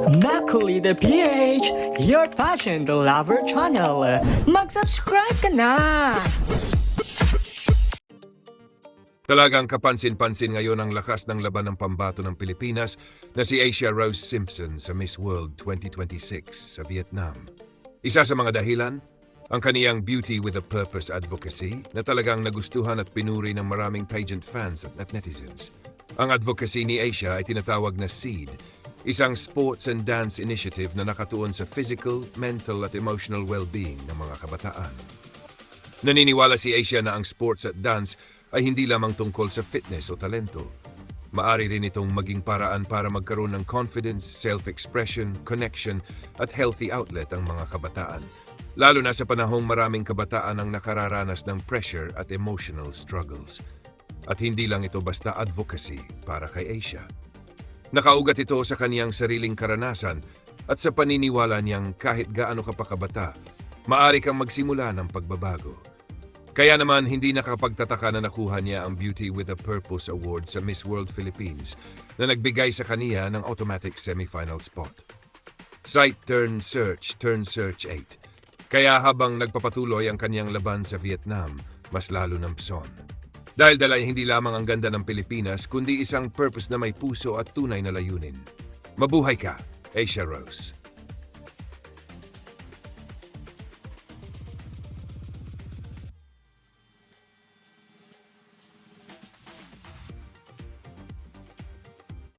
Macaulay PH, your passion the lover channel. Mag-subscribe ka na! Talagang kapansin-pansin ngayon ang lakas ng laban ng pambato ng Pilipinas na si Asia Rose Simpson sa Miss World 2026 sa Vietnam. Isa sa mga dahilan, ang kaniyang Beauty with a Purpose advocacy na talagang nagustuhan at pinuri ng maraming pageant fans at netizens. Ang advocacy ni Asia ay tinatawag na SEED, isang sports and dance initiative na nakatuon sa physical, mental at emotional well-being ng mga kabataan. Naniniwala si Asia na ang sports at dance ay hindi lamang tungkol sa fitness o talento. Maari rin itong maging paraan para magkaroon ng confidence, self-expression, connection at healthy outlet ang mga kabataan. Lalo na sa panahong maraming kabataan ang nakararanas ng pressure at emotional struggles. At hindi lang ito basta advocacy para kay Asia. Nakaugat ito sa kaniyang sariling karanasan at sa paniniwala niyang kahit gaano ka pa kabata, maari kang magsimula ng pagbabago. Kaya naman hindi nakapagtataka na nakuha niya ang Beauty with a Purpose Award sa Miss World Philippines na nagbigay sa kaniya ng automatic semifinal spot. Sight turn search 8. Kaya habang nagpapatuloy ang kaniyang laban sa Vietnam, mas lalo ng pson. Dahil dala hindi lamang ang ganda ng Pilipinas, kundi isang purpose na may puso at tunay na layunin. Mabuhay ka, Asia Rose.